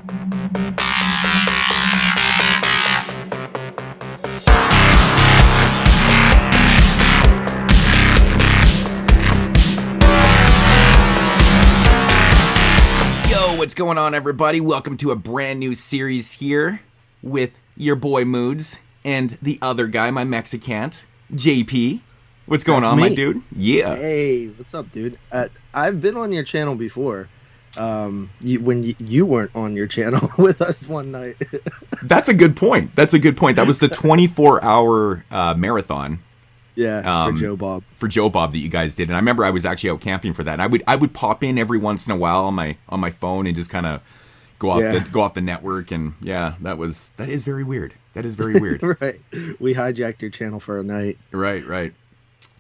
What's going on, everybody? Welcome to a brand new series here with your boy Moodz and the other guy, my Mexicant, JP. What's going on, me. my dude? Yeah. Hey, what's up, dude? I've been on your channel before. When you weren't on your channel with us one night. That's a good point. That was the 24-hour marathon. Yeah, for Joe Bob. For Joe Bob that you guys did, and I remember I was actually out camping for that. And I would pop in every once in a while on my phone and just kind of go off the network. And yeah, that is very weird. That is very weird. Right. We hijacked your channel for a night. Right.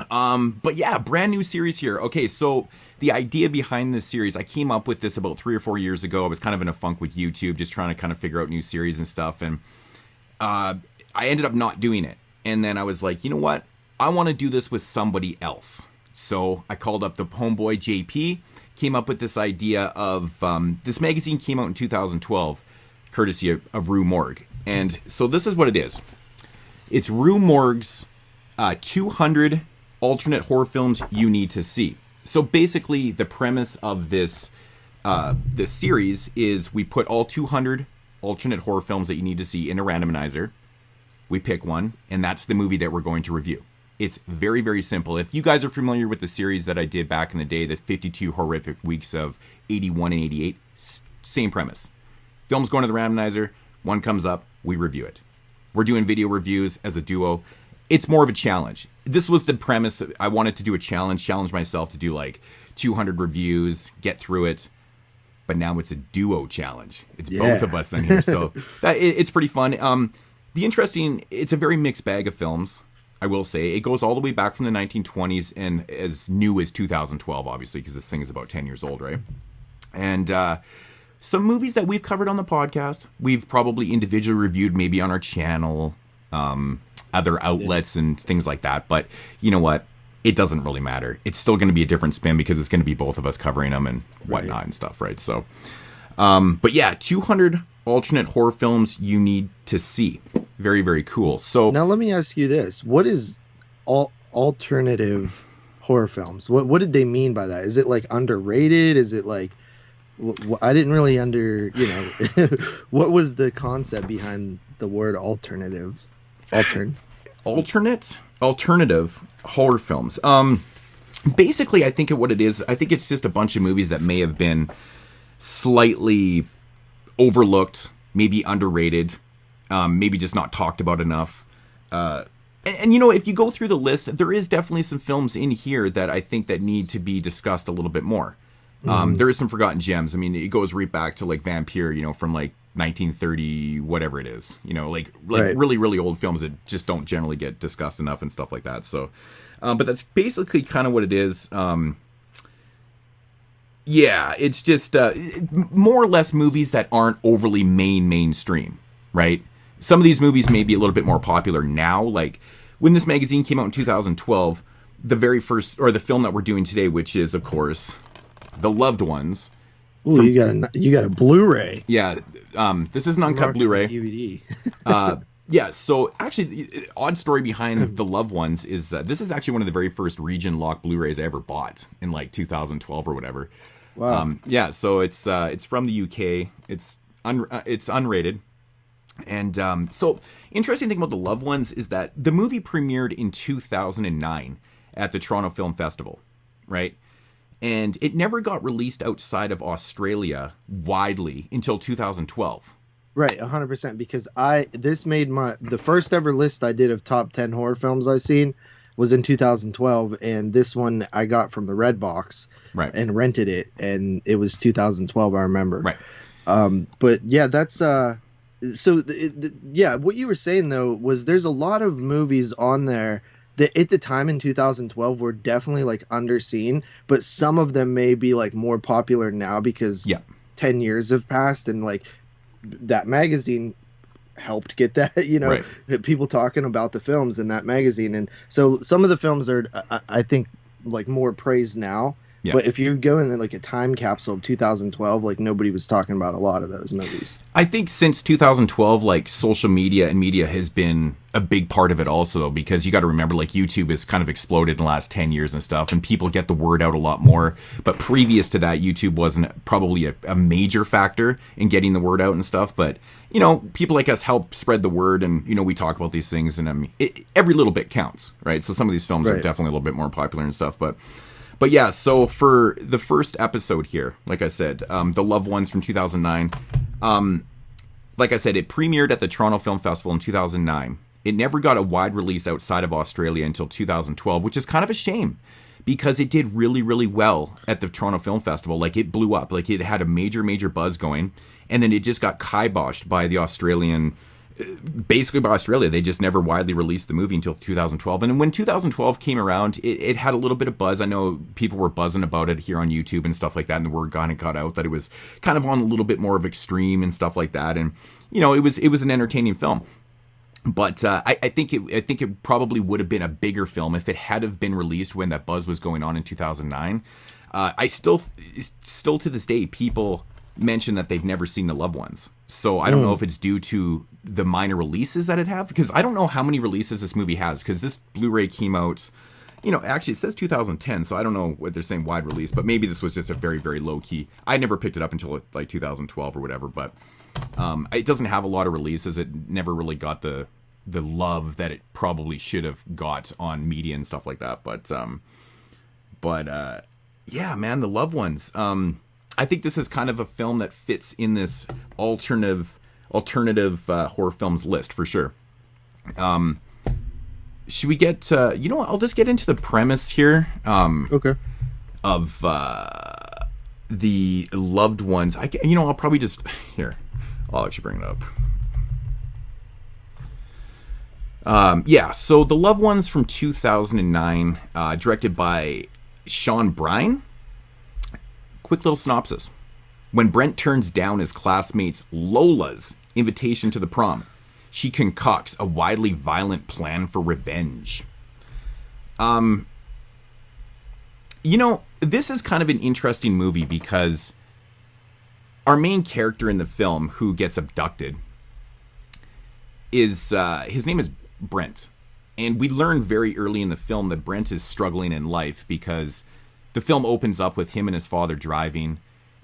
But yeah, brand new series here. Okay, so the idea behind this series, I came up with this about 3 or 4 years ago. I was kind of in a funk with YouTube, just trying to kind of figure out new series and stuff. And I ended up not doing it. And then I was like, you know what? I want to do this with somebody else. So I called up the homeboy JP, came up with this idea of this magazine came out in 2012, courtesy of Rue Morgue. And so this is what it is. It's Rue Morgue's 200 alternate horror films you need to see. So basically the premise of this series is we put all 200 alternate horror films that you need to see in a randomizer. We pick one, and that's the movie that we're going to review. It's very, very simple. If you guys are familiar with the series that I did back in the day, the 52 horrific weeks of 81 and 88, same premise. Film's going to the randomizer, one comes up, we review it. We're doing video reviews as a duo. It's more of a challenge. This was the premise. I wanted to do a challenge myself to do like 200 reviews, get through it. But now it's a duo challenge. It's both of us in here. So it's pretty fun. It's a very mixed bag of films. I will say it goes all the way back from the 1920s and as new as 2012, obviously, because this thing is about 10 years old, right? And some movies that we've covered on the podcast, we've probably individually reviewed, maybe on our channel, other outlets and things like that. But you know what? It doesn't really matter. It's still going to be a different spin because it's going to be both of us covering them and whatnot and stuff, right? So, but yeah, 200 alternate horror films you need to see. Very, very cool. So now let me ask you this. What is alternative horror films? What did they mean by that? Is it like underrated? Is it like, I didn't really what was the concept behind the word alternative? Alternative horror films. Basically, I think what it is, I think it's just a bunch of movies that may have been slightly overlooked, maybe underrated, maybe just not talked about enough. And if you go through the list, there is definitely some films in here that I think that need to be discussed a little bit more. There is some forgotten gems. I mean, it goes right back to like Vampire, from like 1930, whatever it is, like right. Really, really old films that just don't generally get discussed enough and stuff like that. So, but that's basically kind of what it is. Yeah, it's just more or less movies that aren't overly mainstream, right? Some of these movies may be a little bit more popular now. Like when this magazine came out in 2012, the very first, or the film that we're doing today, which is, of course, The Loved Ones. Ooh, you got a Blu-ray. Yeah, this is an uncut Blu-ray. DVD. Yeah, so actually, odd story behind The Loved Ones is this is actually one of the very first region locked Blu-rays I ever bought in like 2012 or whatever. Wow. Yeah, so it's from the UK. It's unrated. And so interesting thing about The Loved Ones is that the movie premiered in 2009 at the Toronto Film Festival, right? And it never got released outside of Australia widely until 2012. Right, 100%. Because this made the first ever list I did of top 10 horror films I've seen was in 2012, and this one I got from the Red Box, right, and rented it, and it was 2012. I remember, right. But yeah, that's yeah. What you were saying though was there's a lot of movies on there that at the time in 2012 were definitely like underseen, but some of them may be like more popular now because 10 years have passed and like that magazine helped get that, right, people talking about the films in that magazine. And so some of the films are, I think, like more praised now Yeah. But if you go in like a time capsule of 2012, like nobody was talking about a lot of those movies. I think since 2012, like social media and media has been a big part of it also, because you got to remember, like YouTube has kind of exploded in the last 10 years and stuff, and people get the word out a lot more. But previous to that, YouTube wasn't probably a major factor in getting the word out and stuff. But, you know, people like us help spread the word, and, you know, we talk about these things, and I mean, every little bit counts, right? So some of these films are definitely a little bit more popular and stuff, But yeah, so for the first episode here, like I said, The Loved Ones from 2009, like I said, it premiered at the Toronto Film Festival in 2009. It never got a wide release outside of Australia until 2012, which is kind of a shame because it did really, really well at the Toronto Film Festival. Like, it blew up. Like, it had a major, major buzz going, and then it just got kiboshed by the Australian... Basically by Australia. They just never widely released the movie until 2012. And when 2012 came around, it had a little bit of buzz. I know people were buzzing about it here on YouTube and stuff like that, and the word kind of got out that it was kind of on a little bit more of extreme and stuff like that. And, you know, it was an entertaining film. But I think it probably would have been a bigger film if it had have been released when that buzz was going on in 2009. I still to this day, people mention that they've never seen The Loved Ones. So I don't know if it's due to the minor releases that it have, because I don't know how many releases this movie has, because this Blu-ray came out, you know, actually it says 2010, so I don't know what they're saying wide release, but maybe this was just a very, very low key. I never picked it up until like 2012 or whatever, but it doesn't have a lot of releases. It never really got the love that it probably should have got on media and stuff like that. But yeah, man, The Loved Ones. I think this is kind of a film that fits in this alternative horror films list for sure. Should we get? You know what? I'll just get into the premise here. Okay. Of The Loved Ones. I'll probably just here. I'll actually bring it up. Yeah. So The Loved Ones from 2009, directed by Sean Bryan. Quick little synopsis. When Brent turns down his classmates Lola's invitation to the prom, she concocts a wildly violent plan for revenge. You know, this is kind of an interesting movie because our main character in the film who gets abducted is, his name is Brent. And we learn very early in the film that Brent is struggling in life because the film opens up with him and his father driving,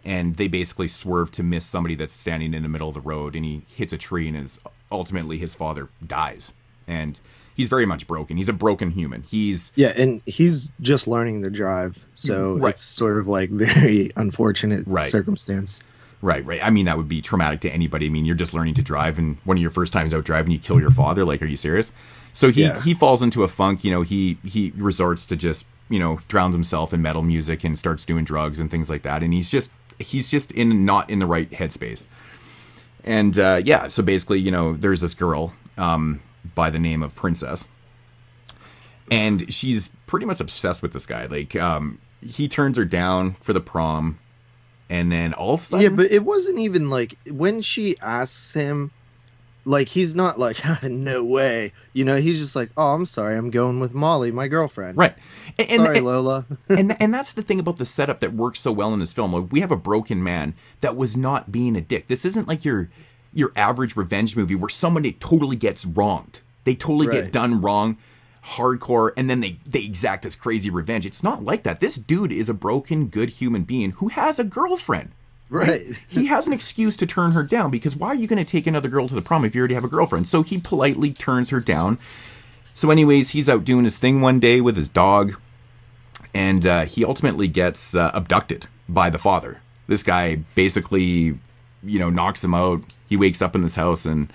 and they basically swerve to miss somebody that's standing in the middle of the road, and he hits a tree, and ultimately his father dies. And he's very much broken. He's a broken human. And he's just learning to drive, so it's sort of like very unfortunate circumstance. Right. I mean, that would be traumatic to anybody. I mean, you're just learning to drive, and one of your first times out driving, you kill your father. Like, are you serious? So he falls into a funk. You know, he resorts to just, you know, drowns himself in metal music and starts doing drugs and things like that. And he's just not in the right headspace. And so basically, you know, there's this girl by the name of Princess, and she's pretty much obsessed with this guy. Like, he turns her down for the prom, and then all of a sudden, but it wasn't even like when she asks him. Like, he's not like, no way. You know, he's just like, oh, I'm sorry, I'm going with Molly, my girlfriend. Right. Sorry, Lola. and that's the thing about the setup that works so well in this film. Like, we have a broken man that was not being a dick. This isn't like your average revenge movie where somebody totally gets wronged. They totally get done wrong, hardcore, and then they exact this crazy revenge. It's not like that. This dude is a broken, good human being who has a girlfriend. Right. He has an excuse to turn her down, because why are you going to take another girl to the prom if you already have a girlfriend? So he politely turns her down. So anyways, he's out doing his thing one day with his dog, and he ultimately gets abducted by the father. This guy basically, you know, knocks him out. He wakes up in this house, and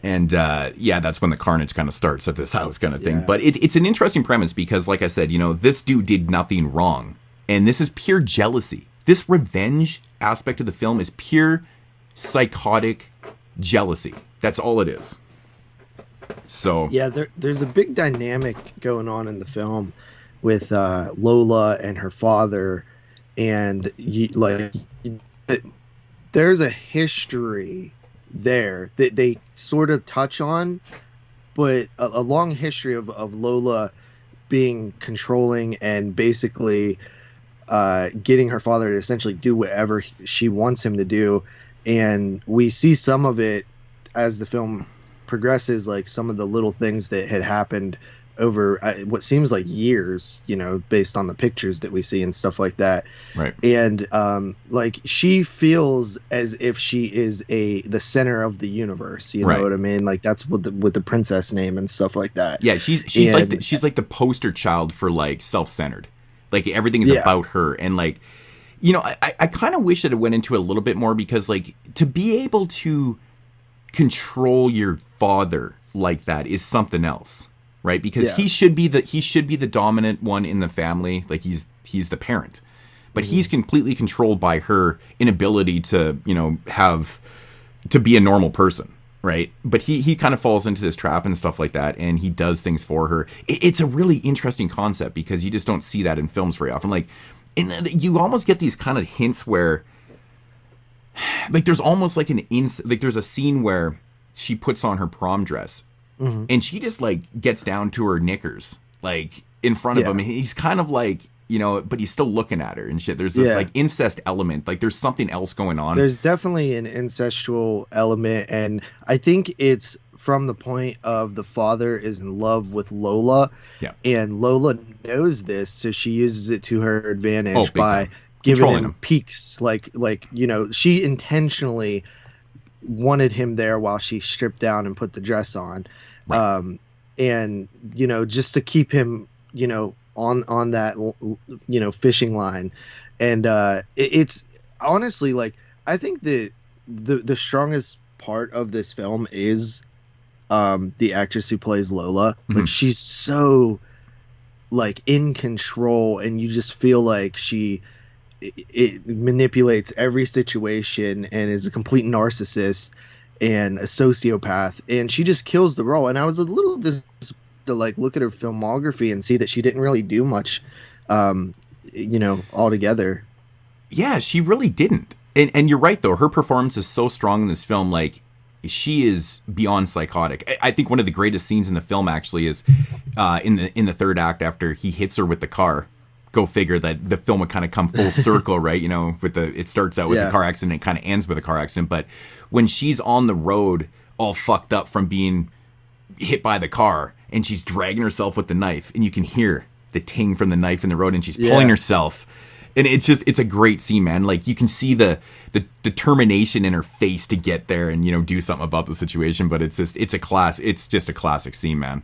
that's when the carnage kind of starts at this house kind of thing. But it's an interesting premise because, like I said, you know, this dude did nothing wrong, and this is pure jealousy. This revenge aspect of the film is pure psychotic jealousy. That's all it is. So yeah, there's a big dynamic going on in the film with Lola and her father, and there's a history there that they sort of touch on, but a long history of Lola being controlling and basically getting her father to essentially do whatever she wants him to do. And we see some of it as the film progresses, like some of the little things that had happened over what seems like years, based on the pictures that we see and stuff like that. Right. And like she feels as if she is the center of the universe. You know what I mean? Like that's with the princess name and stuff like that. Yeah, she's like the poster child for like self-centered. Like everything is about her, and like, I kind of wish that it went into a little bit more, because like to be able to control your father like that is something else, right? Because he should be the dominant one in the family, like he's the parent, but he's completely controlled by her inability to to be a normal person, right? But he kind of falls into this trap and stuff like that, and he does things for her. It's a really interesting concept, because you just don't see that in films very often. Like, and you almost get these kind of hints where, like, there's almost like there's a scene where she puts on her prom dress, and she just like gets down to her knickers, like in front of him. And he's kind of like, but he's still looking at her and shit. There's this like incest element, like there's something else going on. There's definitely an incestual element, and I think it's from the point of the father is in love with Lola, and Lola knows this, so she uses it to her advantage by giving him peeks, like she intentionally wanted him there while she stripped down and put the dress on, and just to keep him on that fishing line. And it's honestly, like, I think that the strongest part of this film is the actress who plays Lola. Like, she's so like in control, and you just feel like it manipulates every situation and is a complete narcissist and a sociopath, and she just kills the role. And I was a little to like look at her filmography and see that she didn't really do much altogether. Yeah, she really didn't. And you're right, though, her performance is so strong in this film. Like, she is beyond psychotic. I think one of the greatest scenes in the film actually is in the third act, after he hits her with the car. Go figure that the film would kind of come full circle, right? It starts out with a car accident, it kind of ends with a car accident. But when she's on the road all fucked up from being hit by the car, and she's dragging herself with the knife, and you can hear the ting from the knife in the road, and she's pulling herself. And it's a great scene, man. Like, you can see the determination in her face to get there and, do something about the situation. But it's just a classic scene, man.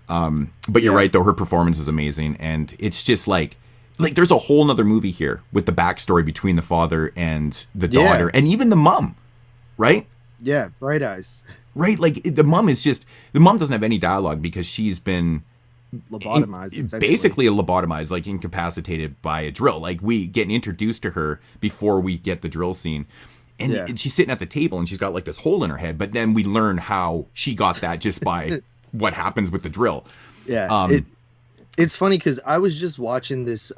But you're right, though, her performance is amazing. And it's just like there's a whole nother movie here with the backstory between the father and the daughter, and even the mom, right? Yeah, Bright Eyes. Right, like the mom doesn't have any dialogue, because she's been lobotomized, basically lobotomized, like incapacitated by a drill. Like, we get introduced to her before we get the drill scene, and she's sitting at the table, and she's got like this hole in her head. But then we learn how she got that just by what happens with the drill. Yeah, it's funny, because I was just watching this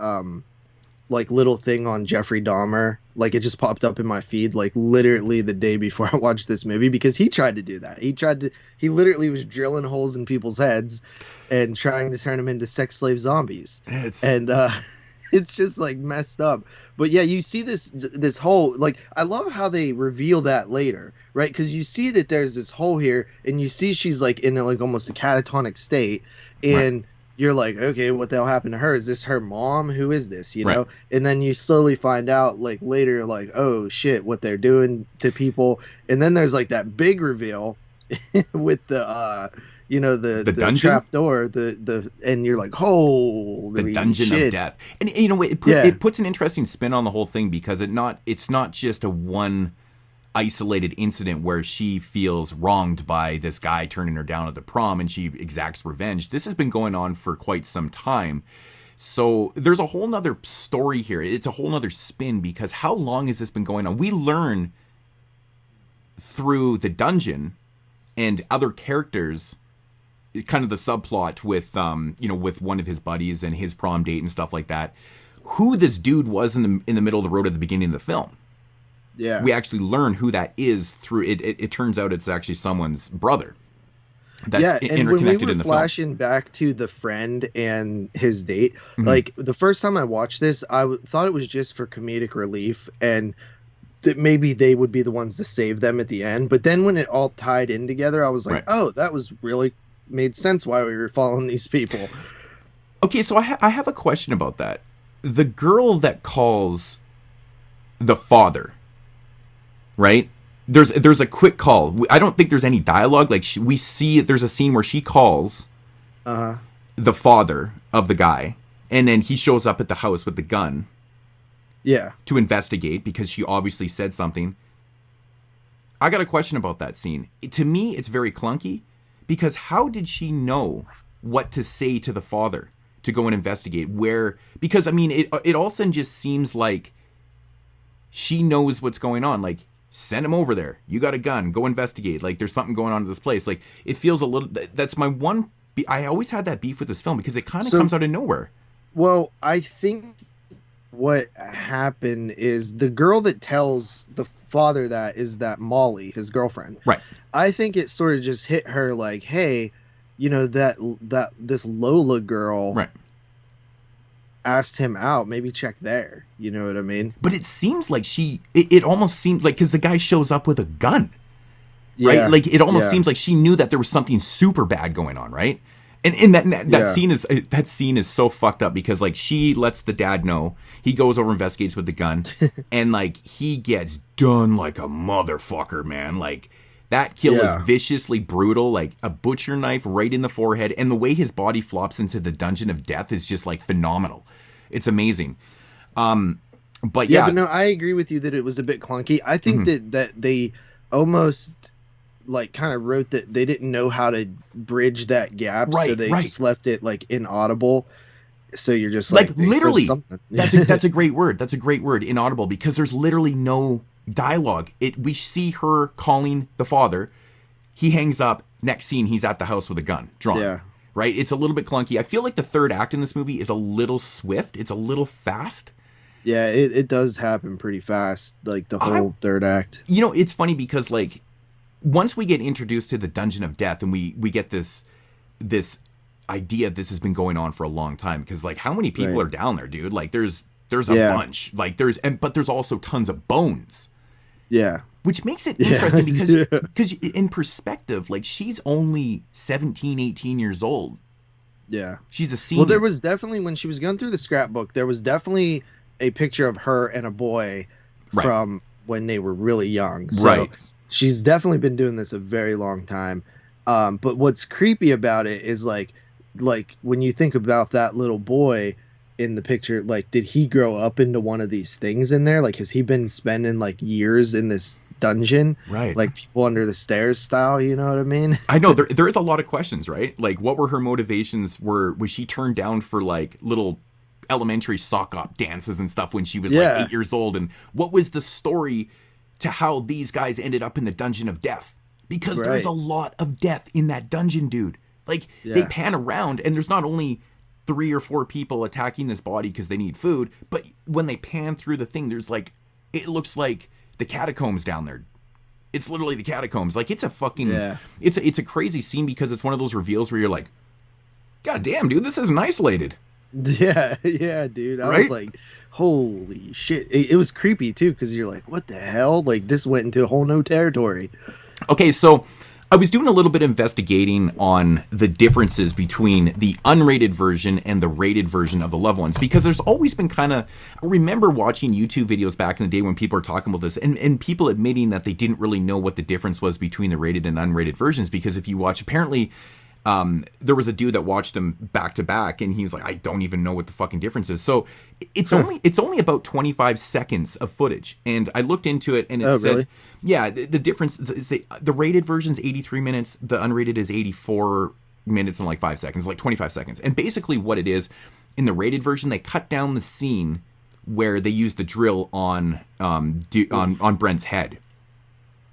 like little thing on Jeffrey Dahmer. Like, it just popped up in my feed, like literally the day before I watched this movie, because he tried to do that. He literally was drilling holes in people's heads and trying to turn them into sex slave zombies. It's just like messed up. But yeah, you see this whole, like, I love how they reveal that later, right? Because you see that there's this hole here, and you see she's like in like almost a catatonic state, and you're like, okay, what the hell happened to her? Is this her mom? Who is this? Right. And then you slowly find out, like, later, like, oh shit, what they're doing to people. And then there's like that big reveal with the the trap door, and you're like, holy the dungeon shit. of death. And it puts an interesting spin on the whole thing, because it's not just a one isolated incident where she feels wronged by this guy turning her down at the prom and she exacts revenge. This has been going on for quite some time. So there's a whole nother story here. It's a whole nother spin, because how long has this been going on? We learn through the dungeon and other characters, kind of the subplot with with one of his buddies and his prom date and stuff like that, who this dude was in the middle of the road at the beginning of the film. Yeah, we actually learn who that is through it. It turns out it's actually someone's brother. that's and when we interconnected were in the flashing back to the friend and his date, film. like the first time I watched this, thought it was just for comedic relief and that maybe they would be the ones to save them at the end. But then when it all tied in together, I was like, oh, that was really made sense why we were following these people. Okay, so I have a question about that. The girl that calls the father, right? There's a quick call. I don't think there's any dialogue. Like we see there's a scene where she calls the father of the guy, and then he shows up at the house with the gun. Yeah. To investigate because she obviously said something. I got a question about that scene. To me, it's very clunky because how did she know what to say to the father to go and investigate? Because I mean, it all of a sudden just seems like she knows what's going on. Like, send him over there. You got a gun. Go investigate. Like, there's something going on in this place. Like, it feels a little... That's my one... I always had that beef with this film because it kind of comes out of nowhere. Well, I think what happened is the girl that tells the father that is that Molly, his girlfriend. Right. I think it sort of just hit her like, hey, you know, that this Lola girl asked him out. Maybe check there. You know what I mean? But it seems like it almost seems like because the guy shows up with a gun. Right? Yeah. Like, it almost seems like she knew that there was something super bad going on, right? And that scene is so fucked up because, like, she lets the dad know. He goes over, investigates with the gun, and, like, he gets done like a motherfucker, man. Like, that kill is viciously brutal, like a butcher knife right in the forehead, and the way his body flops into the dungeon of death is just, like, phenomenal. It's amazing. But no, I agree with you that it was a bit clunky. I think that they almost... like kind of wrote that they didn't know how to bridge that gap, so they just left it like inaudible. So you're just like literally that's a great word. That's a great word, inaudible, because there's literally no dialogue. We see her calling the father. He hangs up. Next scene, he's at the house with a gun drawn. Yeah. Right. It's a little bit clunky. I feel like the third act in this movie is a little swift. It's a little fast. Yeah, it does happen pretty fast. Like the whole third act. You know, it's funny because like, once we get introduced to the Dungeon of Death and we get this idea this has been going on for a long time, because like how many people are down there, dude? Like there's a bunch. Like but there's also tons of bones. Yeah. Which makes it interesting because in perspective, like she's only 17, 18 years old. Yeah. She's a senior. Well, there was definitely, when she was going through the scrapbook, there was definitely a picture of her and a boy from when they were really young. So she's definitely been doing this a very long time. But what's creepy about it is like when you think about that little boy in the picture, like, did he grow up into one of these things in there? Like, has he been spending like years in this dungeon? Right. Like people under the stairs style, you know what I mean? I know there is a lot of questions, right? Like, what were her motivations? Was she turned down for like little elementary sock op dances and stuff when she was like 8 years old? And what was the story to how these guys ended up in the Dungeon of Death? Because there's a lot of death in that dungeon, dude. Like, they pan around, and there's not only 3 or 4 people attacking this body because they need food, but when they pan through the thing, there's like, it looks like the catacombs down there. It's literally the catacombs. Like, it's a fucking, it's a crazy scene because it's one of those reveals where you're like, God damn, dude, this isn't isolated. Yeah, dude. I was like, holy shit. It was creepy too, because you're like, what the hell? Like, this went into a whole new territory. Okay, so I was doing a little bit of investigating on the differences between the unrated version and the rated version of The Loved Ones, because there's always been kind of, I remember watching YouTube videos back in the day when people are talking about this, and people admitting that they didn't really know what the difference was between the rated and unrated versions, because if you watch, apparently there was a dude that watched them back to back, and he was like, I don't even know what the fucking difference is. So it's only about 25 seconds of footage, and I looked into it, and it says, the difference is the rated version is 83 minutes, the unrated is 84 minutes and like 5 seconds, like 25 seconds. And basically what it is, in the rated version, they cut down the scene where they use the drill on Brent's head.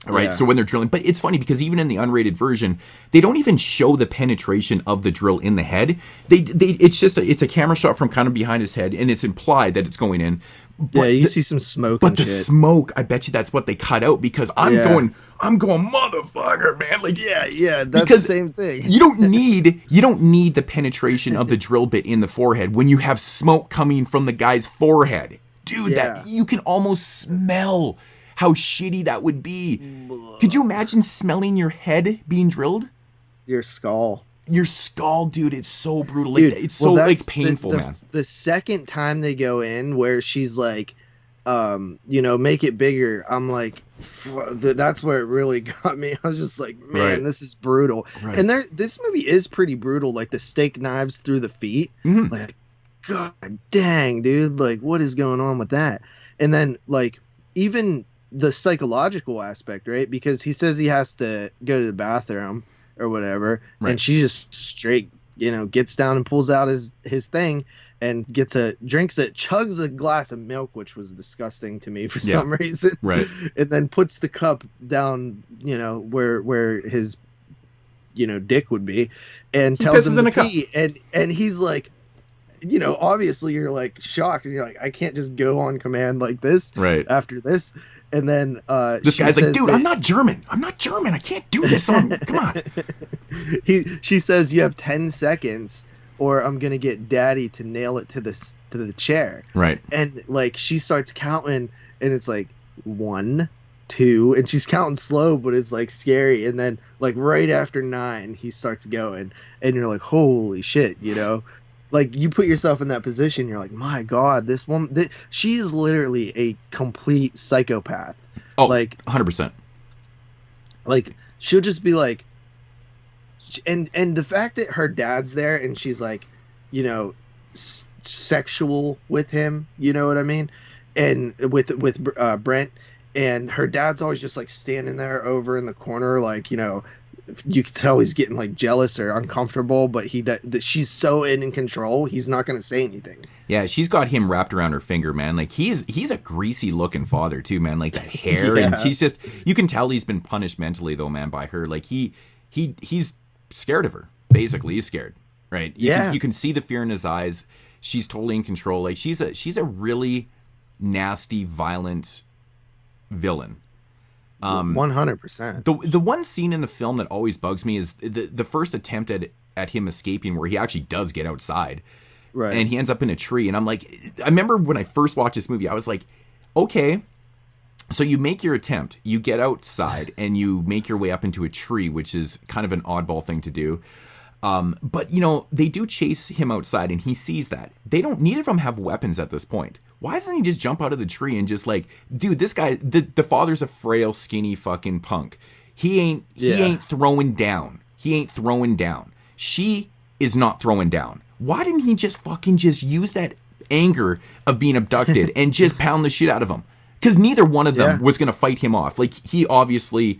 Right. So when they're drilling, but it's funny because even in the unrated version, they don't even show the penetration of the drill in the head. It's a camera shot from kind of behind his head, and it's implied that it's going in. Yeah, you see some smoke. But and the shit. smoke, I bet you that's what they cut out, because I'm going motherfucker, man. Like, yeah, that's the same thing. you don't need the penetration of the drill bit in the forehead when you have smoke coming from the guy's forehead, dude. That you can almost smell how shitty that would be. Could you imagine smelling your head being drilled? Your skull, dude. It's so brutal. Dude, like, it's so like painful, man. The second time they go in, where she's like, make it bigger. I'm like, that's where it really got me. I was just like, man, this is brutal. Right. And this movie is pretty brutal. Like the steak knives through the feet. Mm-hmm. Like, god dang, dude. Like, what is going on with that? And then like even the psychological aspect, right? Because he says he has to go to the bathroom or whatever, and she just straight, gets down and pulls out his thing and drinks it, chugs a glass of milk, which was disgusting to me for some reason. Right. And then puts the cup down, where his, dick would be, and tells him to pee. And he's like, obviously you're like shocked, and you're like, I can't just go on command like this after this. And then this guy's like, dude, I'm not German. I can't do this. Come on. She says, you have 10 seconds or I'm going to get daddy to nail it to the chair. Right. And like she starts counting, and it's like 1, 2, and she's counting slow, but it's like scary. And then like right after 9, he starts going, and you're like, holy shit, Like, you put yourself in that position, you're like, my God, this woman, she is literally a complete psychopath. Oh, like 100%. Like, she'll just be like, and the fact that her dad's there and she's like, sexual with him, you know what I mean? And with Brent, and her dad's always just like standing there over in the corner, like, you can tell he's getting like jealous or uncomfortable, but she's so in control, he's not going to say anything. Yeah, she's got him wrapped around her finger, man. Like he's a greasy looking father too, man. Like that hair, and she's just, you can tell he's been punished mentally though, man, by her. Like he's scared of her. Basically, he's scared, right? You can see the fear in his eyes. She's totally in control. Like she's a really nasty, violent villain. 100%. The one scene in the film that always bugs me is the first attempt at him escaping, where he actually does get outside, right? And he ends up in a tree. And I'm like, I remember when I first watched this movie, I was like, okay, so you make your attempt, you get outside, and you make your way up into a tree, which is kind of an oddball thing to do. But they do chase him outside, and he sees that. Neither of them have weapons at this point. Why doesn't he just jump out of the tree and just like, dude, this guy, the father's a frail, skinny fucking punk. He ain't throwing down. She is not throwing down. Why didn't he just use that anger of being abducted and just pound the shit out of him? Because neither one of them was going to fight him off. Like, he obviously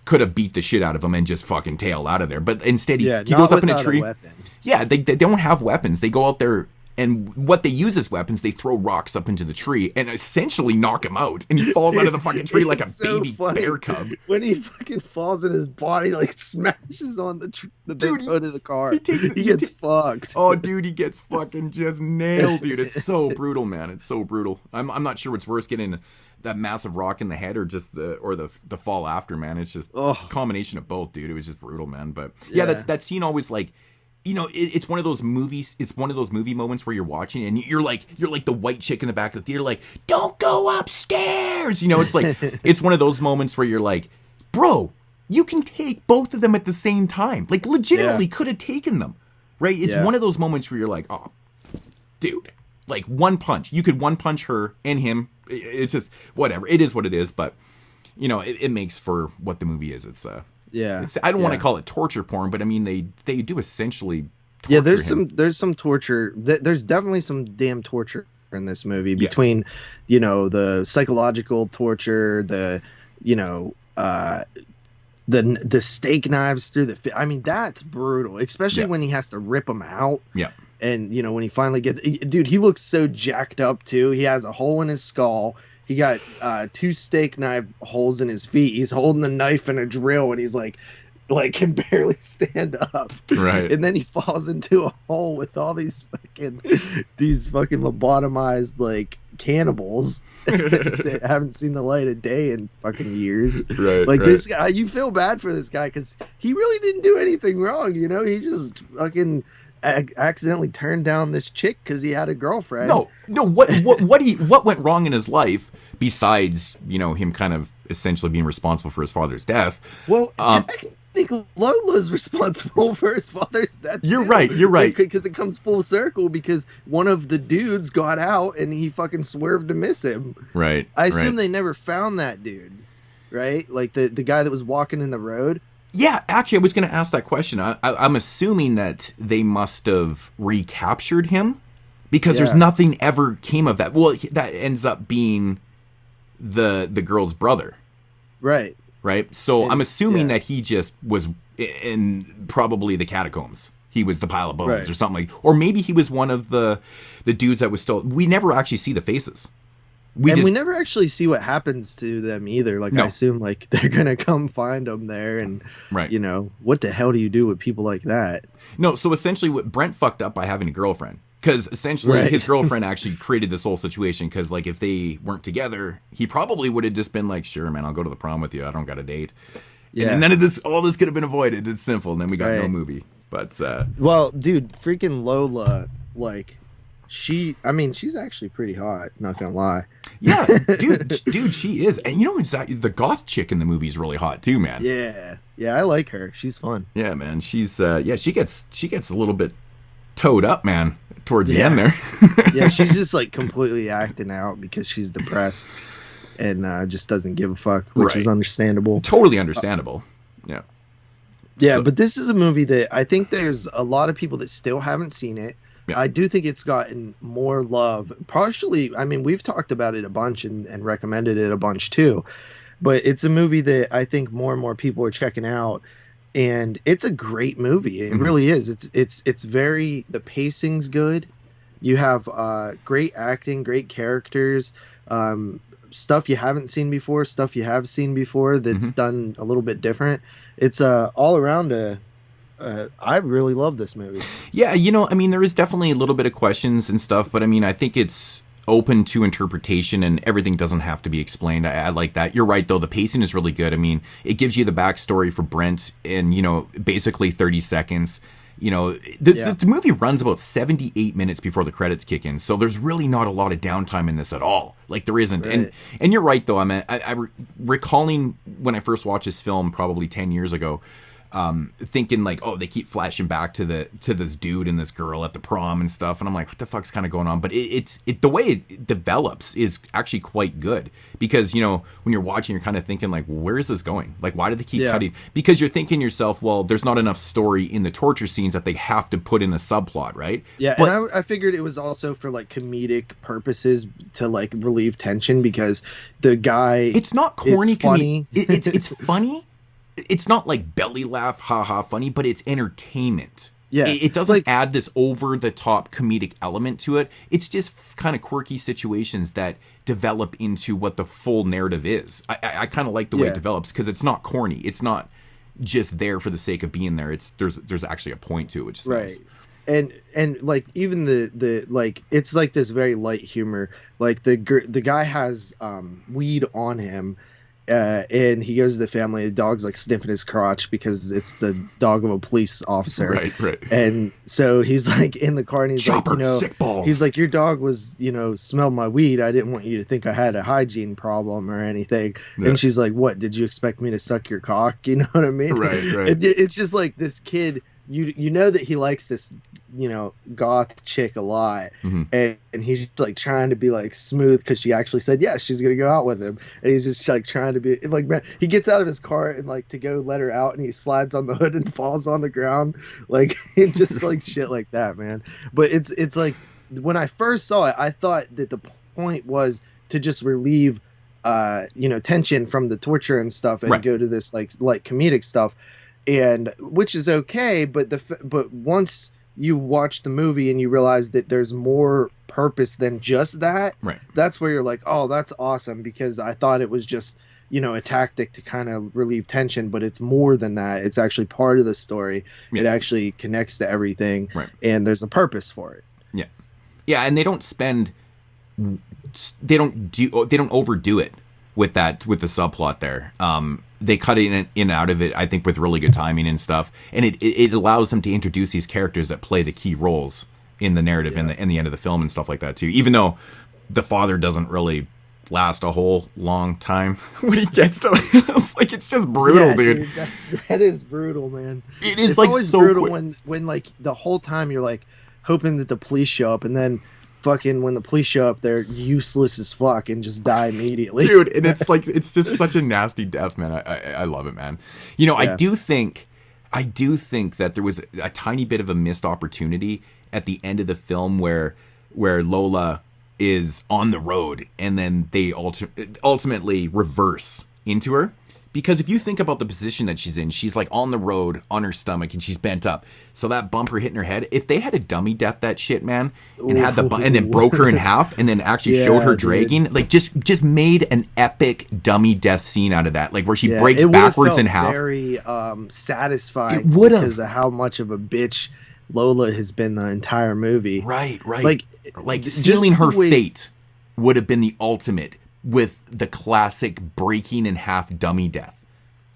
could have beat the shit out of him and just fucking tailed out of there. But instead, he goes up in a tree. Yeah, they don't have weapons. They go out there, and what they use as weapons, they throw rocks up into the tree and essentially knock him out. And he falls out of the fucking tree like a baby bear cub. When he fucking falls and his body like smashes on the hood of the car, he gets fucked. Oh, dude, he gets fucking just nailed, dude. It's so brutal, man. It's so brutal. I'm not sure what's worse, getting that massive rock in the head or just the fall after, man. It's just a combination of both, dude. It was just brutal, man. But yeah, that scene always like, it's one of those movies. It's one of those movie moments where you're watching and you're like the white chick in the back of the theater, like, don't go upstairs. It's like, it's one of those moments where you're like, bro, you can take both of them at the same time. Like, legitimately could have taken them, right? It's one of those moments where you're like, oh, dude, like one punch. You could one punch her and him. It's just whatever. It is what it is. But it makes for what the movie is. It's I don't want to call it torture porn, but I mean they do essentially torture there's some torture. There's definitely some damn torture in this movie, between the psychological torture, the steak knives through the I mean, that's brutal, especially when he has to rip them out. And when he finally gets, dude, he looks so jacked up too. He has a hole in his skull. He got 2 steak knife holes in his feet. He's holding the knife and a drill, and he's like can barely stand up. Right. And then he falls into a hole with all these fucking lobotomized like cannibals that haven't seen the light of day in fucking years. Right. Like this guy, you feel bad for this guy because he really didn't do anything wrong. You know, he just fucking accidentally turned down this chick because he had a girlfriend. No. What went wrong in his life besides, you know, him kind of essentially being responsible for his father's death? Well, technically, Lola's responsible for his father's death. You're right. Because it comes full circle because one of the dudes got out and he fucking swerved to miss him. Right. I assume they never found that dude, right? Like the guy that was walking in the road. Yeah, actually, I was going to ask that question. I'm assuming that they must have recaptured him because there's nothing ever came of that. Well, that ends up being the girl's brother. Right. Right. So I'm assuming that he just was in probably the catacombs. He was the pile of bones or something like, or maybe he was one of the dudes that was still, we never actually see the faces. We never actually see what happens to them either. Like, I assume like they're going to come find them there and, you know, what the hell do you do with people like that? No. So essentially what Brent fucked up by having a girlfriend. Because essentially his girlfriend actually created this whole situation because, like, if they weren't together, he probably would have just been like, sure, man, I'll go to the prom with you. I don't got a date. Yeah. And then all this could have been avoided. It's simple. And then we got no movie. But, well, dude, freaking Lola, like, she's actually pretty hot, not gonna lie. Yeah, dude, she is. And you know, the goth chick in the movie is really hot too, man. Yeah, I like her. She's fun. Yeah, man. She's, she gets a little bit towed up, man, towards the end there. Yeah, she's just like completely acting out because she's depressed and just doesn't give a fuck, which is understandable. Totally understandable. Yeah. Yeah, so, but this is a movie that I think there's a lot of people that still haven't seen it. Yeah. I do think it's gotten more love. Partially, I mean, we've talked about it a bunch and recommended it a bunch too. But it's a movie that I think more and more people are checking out. And it's a great movie. It really is. It's very, the pacing's good. You have great acting, great characters, stuff you haven't seen before, stuff you have seen before that's done a little bit different. It's all around I really love this movie. Yeah, you know, I mean, there is definitely a little bit of questions and stuff, but I mean, I think it's open to interpretation and everything doesn't have to be explained. I like that. You're right, though. The pacing is really good. I mean, it gives you the backstory for Brent in, you know, basically 30 seconds. You know, the movie runs about 78 minutes before the credits kick in. So there's really not a lot of downtime in this at all. Like there isn't. Right. And you're right, though. I mean, I recalling when I first watched this film probably 10 years ago, thinking like, oh, they keep flashing back to this dude and this girl at the prom and stuff, and I'm like, what the fuck's kind of going on? But it's the way it develops is actually quite good because, you know, when you're watching, you're kind of thinking like, where is this going? Like, why did they keep cutting? Because you're thinking yourself, well, there's not enough story in the torture scenes that they have to put in a subplot, right? Yeah, but, and I figured it was also for like comedic purposes to like relieve tension because the guy, it's not corny, funny. It's funny. It's not like belly laugh, haha, funny, but it's entertainment. Yeah, it doesn't like, add this over the top comedic element to it. It's just kind of quirky situations that develop into what the full narrative is. I kind of like the way it develops because it's not corny. It's not just there for the sake of being there. It's there's actually a point to it, which is nice. And like even the like it's like this very light humor. Like the guy has weed on him. And he goes to the family. The dog's like sniffing his crotch because it's the dog of a police officer. Right. And so he's like in the car and he's Chopper, like, you know, sick balls. He's like, your dog was, you know, smelled my weed. I didn't want you to think I had a hygiene problem or anything. Yeah. And she's like, what? Did you expect me to suck your cock? You know what I mean? Right. It's just like this kid. You know that he likes this, you know, goth chick a lot, and he's just like trying to be like smooth because she actually said yes, she's gonna go out with him, and he's just like trying to be like, man, he gets out of his car and like to go let her out, and he slides on the hood and falls on the ground, like just like shit like that, man. But it's like when I first saw it, I thought that the point was to just relieve, you know, tension from the torture and stuff, and go to this like comedic stuff. And which is okay, but once you watch the movie and you realize that there's more purpose than just that, that's where you're like, oh, that's awesome, because I thought it was just, you know, a tactic to kind of relieve tension, but it's more than that. It's actually part of the story. It actually connects to everything, and there's a purpose for it. Yeah, and they don't spend they don't overdo it with the subplot there. They cut in and out of it, I think, with really good timing and stuff, and it allows them to introduce these characters that play the key roles in the narrative and the end of the film and stuff like that too. Even though the father doesn't really last a whole long time when he gets to it's just brutal, dude. That is brutal, man. It's like always so brutal when like the whole time you're like hoping that the police show up, and then fucking when the police show up, they're useless as fuck and just die immediately, dude. And it's like, it's just such a nasty death, man. I love it, man. I do think that there was a tiny bit of a missed opportunity at the end of the film where Lola is on the road and then they ultimately reverse into her. Because if you think about the position that she's in, she's like on the road on her stomach and she's bent up. So that bumper hitting her head, if they had a dummy death that shit, man, and had and then broke her in half and then actually showed her dragging, like just made an epic dummy death scene out of that, like where she breaks backwards in half. Very satisfying. It would have, because of how much of a bitch Lola has been the entire movie. Right. Like sealing her fate would have been the ultimate, with the classic breaking in half dummy death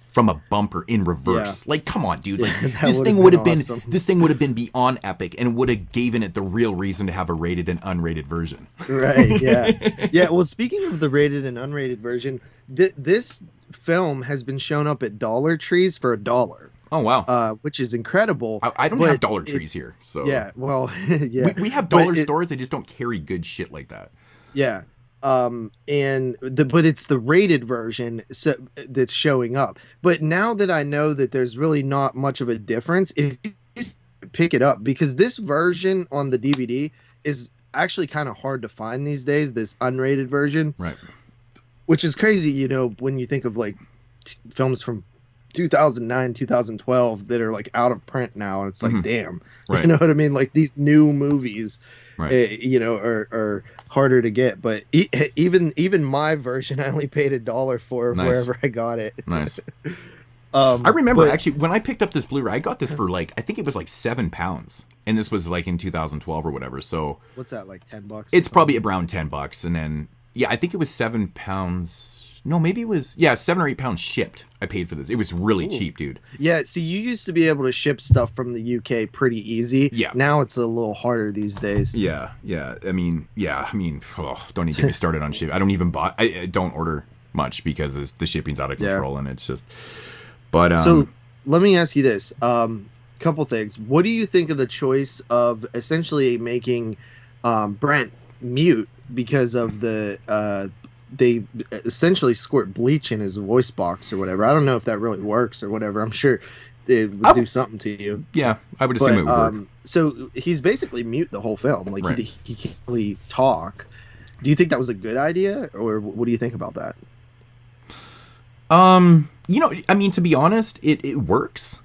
from a bumper in reverse. Like, come on, dude. Like, this thing would have awesome. This thing would have been beyond epic and would have given it the real reason to have a rated and unrated version. Right. Yeah. Yeah. Well, speaking of the rated and unrated version, this film has been shown up at Dollar Trees for $1. Oh, wow. Which is incredible. I don't have Dollar Trees here, so yeah. Well, yeah. We have dollar stores. They just don't carry good shit like that. Yeah. But it's the rated version that's showing up. But now that I know that there's really not much of a difference, if you just pick it up, because this version on the DVD is actually kind of hard to find these days, this unrated version. Right. Which is crazy, when you think of like films from 2009, 2012 that are like out of print now, and it's like, damn, right. You know what I mean? Like these new movies, right. are harder to get. But even my version, I only paid $1 for wherever I got it. Nice. I remember actually when I picked up this Blu-ray, I got this for like, I think it was like £7, and this was like in 2012 or whatever. So what's that, like $10? It's probably around $10, and then I think it was £7. No, maybe it was, 7 or 8 pounds shipped. I paid for this. It was really cheap, dude. Yeah, see, you used to be able to ship stuff from the UK pretty easy. Yeah. Now it's a little harder these days. Yeah. I mean, don't even get me started on shipping. I don't even buy. I don't order much because the shipping's out of control, and it's just. But so let me ask you this: couple things. What do you think of the choice of essentially making Brent mute because of the? They essentially squirt bleach in his voice box or whatever. I don't know if that really works or whatever. I'm sure it would do something to you. Yeah, I would assume it would work. So he's basically mute the whole film. Like, right. he can't really talk. Do you think that was a good idea, or what do you think about that? I mean, to be honest, it works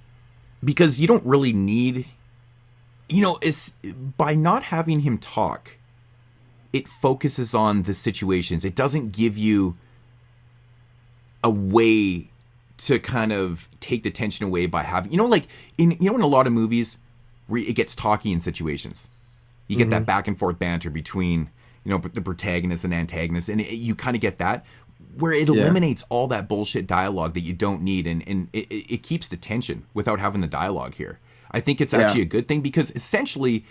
because you don't really need, it's by not having him talk, it focuses on the situations. It doesn't give you a way to kind of take the tension away by having, like in a lot of movies where it gets talky in situations, you get that back and forth banter between, the protagonist and antagonist. And you kind of get that where it eliminates all that bullshit dialogue that you don't need. And it keeps the tension without having the dialogue here. I think it's actually a good thing because essentially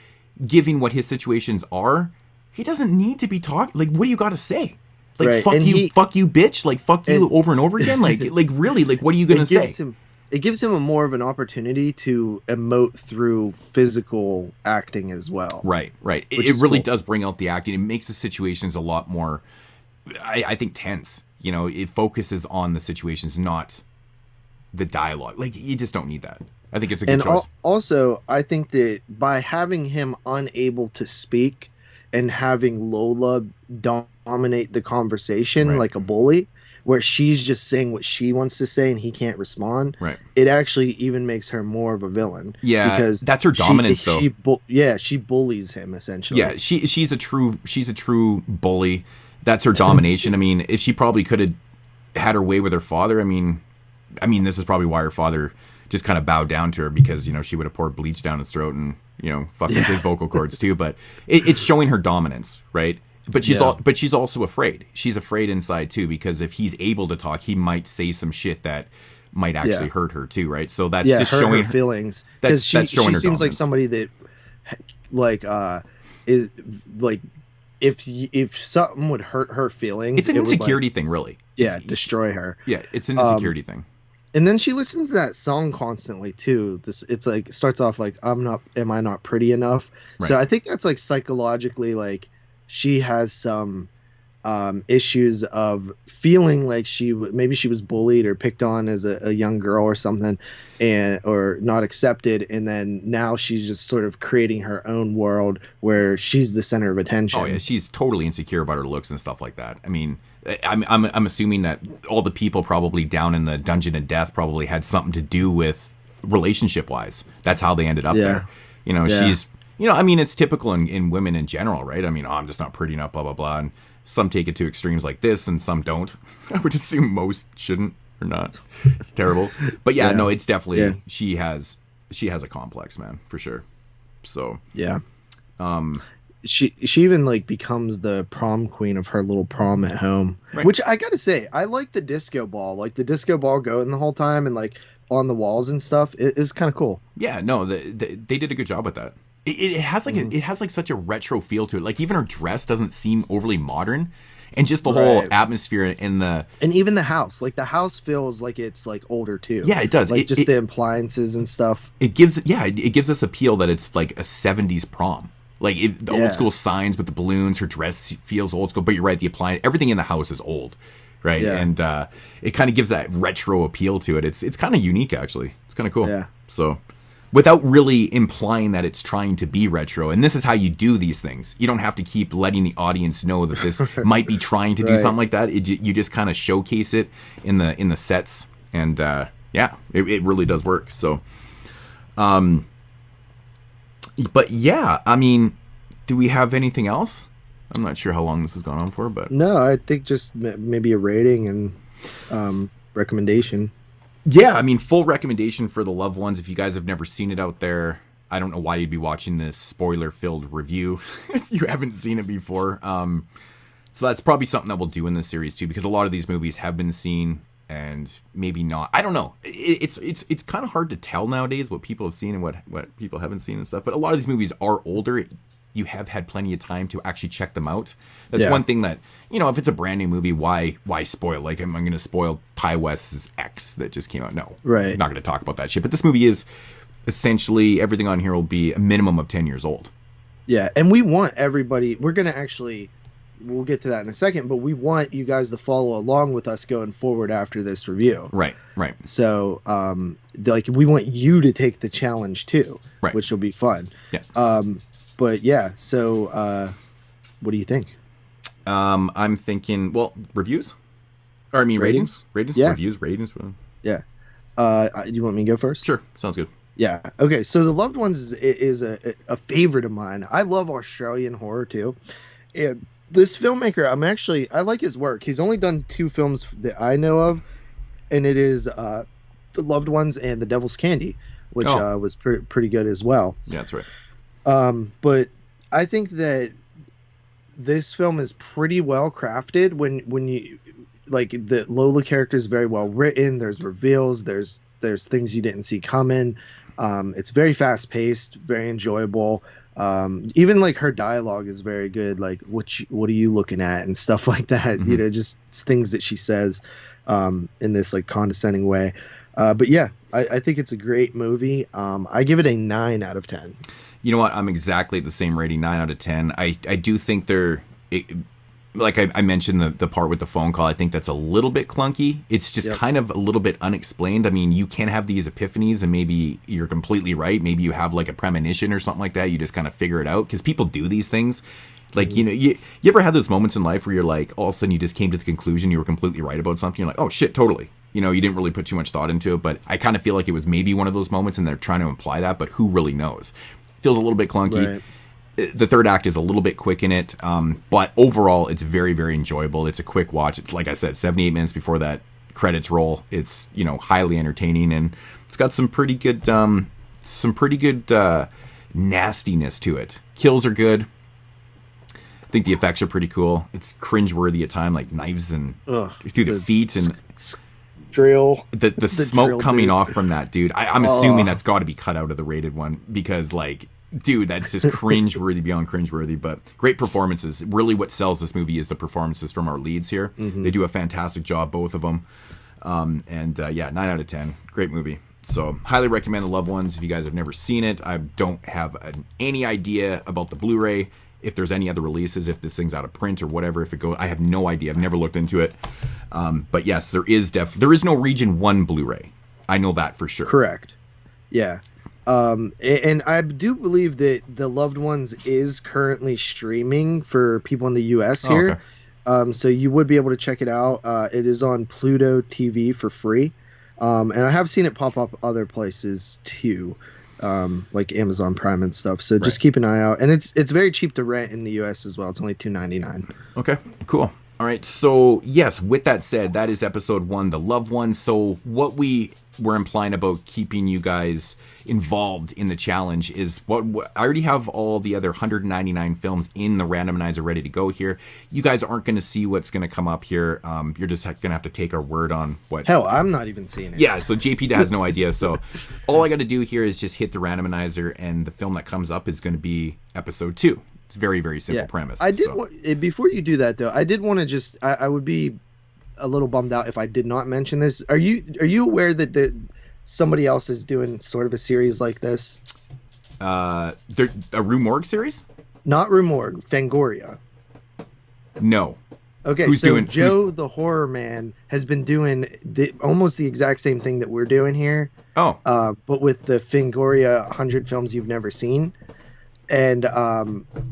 giving what his situations are, he doesn't need to be talking. Like, what do you got to say? Like, right. fuck you, bitch. Like, fuck you over and over again. Like really, like, what are you going to say? It gives him a more of an opportunity to emote through physical acting as well. Right. It really does bring out the acting. It makes the situations a lot more, I think, tense. It focuses on the situations, not the dialogue. Like, you just don't need that. I think it's a good choice. Also, I think that by having him unable to speak and having Lola dominate the conversation like a bully, where she's just saying what she wants to say and he can't respond. Right. It actually even makes her more of a villain. Yeah, because that's her dominance, though. She bullies him essentially. Yeah, she's a true bully. That's her domination. I mean, if she probably could have had her way with her father. I mean, this is probably why her father just kind of bowed down to her because she would have poured bleach down his throat and fucked up his vocal cords too. But it's showing her dominance, right? But she's also afraid. She's afraid inside too, because if he's able to talk, he might say some shit that might actually hurt her too, right? So that's just showing her feelings. Because she seems like somebody that like is like if something would hurt her feelings, it's an insecurity thing, really. Yeah, destroy her. Yeah, it's an insecurity thing. And then she listens to that song constantly too. It's like starts off like am I not pretty enough? Right. So I think that's like psychologically like she has some issues of feeling like maybe she was bullied or picked on as a young girl or something, or not accepted, and then now she's just sort of creating her own world where she's the center of attention. Oh yeah, she's totally insecure about her looks and stuff like that. I mean, I'm assuming that all the people probably down in the dungeon of death probably had something to do with relationship wise. That's how they ended up there. You know, she's, you know, I mean, it's typical in women in general, right? I mean, I'm just not pretty enough, blah blah blah. And some take it to extremes like this, and some don't. I would assume most shouldn't or not. It's terrible, but no, it's definitely she has a complex, man, for sure. So she even like becomes the prom queen of her little prom at home, right. Which I gotta say, I like the disco ball, like the disco ball going the whole time and like on the walls and stuff. It is kind of cool. Yeah, no, they did a good job with that. It has like it has like such a retro feel to it. Like even her dress doesn't seem overly modern, and just the whole atmosphere and even the house. Like the house feels like it's like older too. Yeah, it does. Like the appliances and stuff. It gives us appeal that it's like a 70s prom. Like the old school signs with the balloons. Her dress feels old school, but you're right. The appliance, everything in the house is old, right? Yeah. And it kind of gives that retro appeal to it. It's kind of unique actually. It's kind of cool. Yeah. So. Without really implying that it's trying to be retro. And this is how you do these things. You don't have to keep letting the audience know that this might be trying to do something like that. You just kind of showcase it in the sets. And it really does work. So, but yeah, I mean, do we have anything else? I'm not sure how long this has gone on for, but. No, I think just maybe a rating and recommendation. Yeah, I mean, full recommendation for the loved ones. If you guys have never seen it out there, I don't know why you'd be watching this spoiler-filled review if you haven't seen it before. So that's probably something that we'll do in this series too, because a lot of these movies have been seen and maybe not. I don't know. It's kind of hard to tell nowadays what people have seen and what people haven't seen and stuff. But a lot of these movies are older. You have had plenty of time to actually check them out. That's one thing that, you know, if it's a brand new movie, why spoil? Like, am I going to spoil Ty West's X that just came out? No. Right. I'm not going to talk about that shit. But this movie is essentially, everything on here will be a minimum of 10 years old. Yeah, and we want everybody, we're going to actually, we'll get to that in a second, but we want you guys to follow along with us going forward after this review. Right. So, like, we want you to take the challenge too, which will be fun. Yeah. But yeah, so what do you think? I'm thinking, well, reviews? Or I mean ratings? Ratings? Yeah. Reviews, ratings? Yeah. You want me to go first? Sure, sounds good. Yeah. Okay, so The Loved Ones is a favorite of mine. I love Australian horror too. And this filmmaker, I like his work. He's only done 2 films that I know of, and it is The Loved Ones and The Devil's Candy, which was pretty good as well. Yeah, that's right. But I think that this film is pretty well crafted when you like the Lola character is very well written. There's reveals. There's things you didn't see coming. It's very fast paced, very enjoyable. Even like her dialogue is very good. Like what are you looking at and stuff like that. Mm-hmm. You know, just things that she says in this like condescending way. But yeah, I think it's a great movie. I give it a 9 out of 10. You know what? I'm exactly the same rating, 9 out of 10. I do think like I mentioned the part with the phone call, I think that's a little bit clunky. It's just kind of a little bit unexplained. I mean, you can have these epiphanies and maybe you're completely right. Maybe you have like a premonition or something like that. You just kind of figure it out because people do these things. Like, you know, you ever had those moments in life where you're like, all of a sudden you just came to the conclusion you were completely right about something. You're like, oh shit, totally. You know, you didn't really put too much thought into it, but I kind of feel like it was maybe one of those moments and they're trying to imply that, but who really knows? Feels a little bit clunky. Right. The third act is a little bit quick in it, but overall it's very, very enjoyable. It's a quick watch. It's like I said, 78 minutes before that credits roll. It's, you know, highly entertaining and it's got some pretty good nastiness to it. Kills are good. think the effects are pretty cool. It's cringeworthy at time, like knives and through the feet and drill. The smoke drill, coming off from that, dude. I'm assuming that's got to be cut out of the rated one because, like, dude, that's just cringeworthy beyond cringeworthy. But great performances. Really, what sells this movie is the performances from our leads here. Mm-hmm. They do a fantastic job, both of them. 9 out of 10. Great movie. So highly recommend The Loved Ones if you guys have never seen it. I don't have any idea about the Blu-ray, if there's any other releases, if this thing's out of print or whatever, if it goes, I have no idea. I've never looked into it. But yes, there is no Region 1 Blu-ray. I know that for sure. Correct. Yeah. And I do believe that The Loved Ones is currently streaming for people in the US here. Okay. So you would be able to check it out. It is on Pluto TV for free. And I have seen it pop up other places too, like Amazon Prime and stuff. So just keep an eye out. And it's very cheap to rent in the US as well. It's only $2.99. Okay, cool. All right. So yes, with that said, that is episode 1, The Loved One. So what we were implying about keeping you guys involved in the challenge is what I already have all the other 199 films in the randomizer ready to go here. You guys aren't going to see what's going to come up here. You're just going to have to take our word on what. Hell, I'm not even seeing it. Yeah, so JP has no idea. So all I got to do here is just hit the randomizer, and the film that comes up is going to be episode 2. It's a very, very simple premise. I did before you do that though. I did want to just. I would be a little bummed out if I did not mention this. Are you aware that somebody else is doing sort of a series like this? A Rue Morgue series? Not Rue Morgue, Fangoria. No. Okay, Joe the Horror Man has been doing almost the exact same thing that we're doing here. Oh. But with the Fangoria 100 films you've never seen. And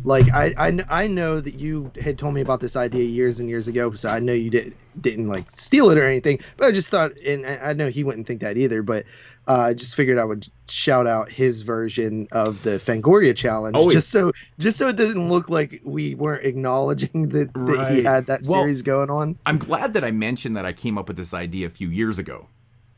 like I know that you had told me about this idea years and years ago, so I know you didn't like steal it or anything. But I just thought, and I know he wouldn't think that either. But I just figured I would shout out his version of the Fangoria challenge, just so it doesn't look like we weren't acknowledging that he had that series going on. I'm glad that I mentioned that I came up with this idea a few years ago.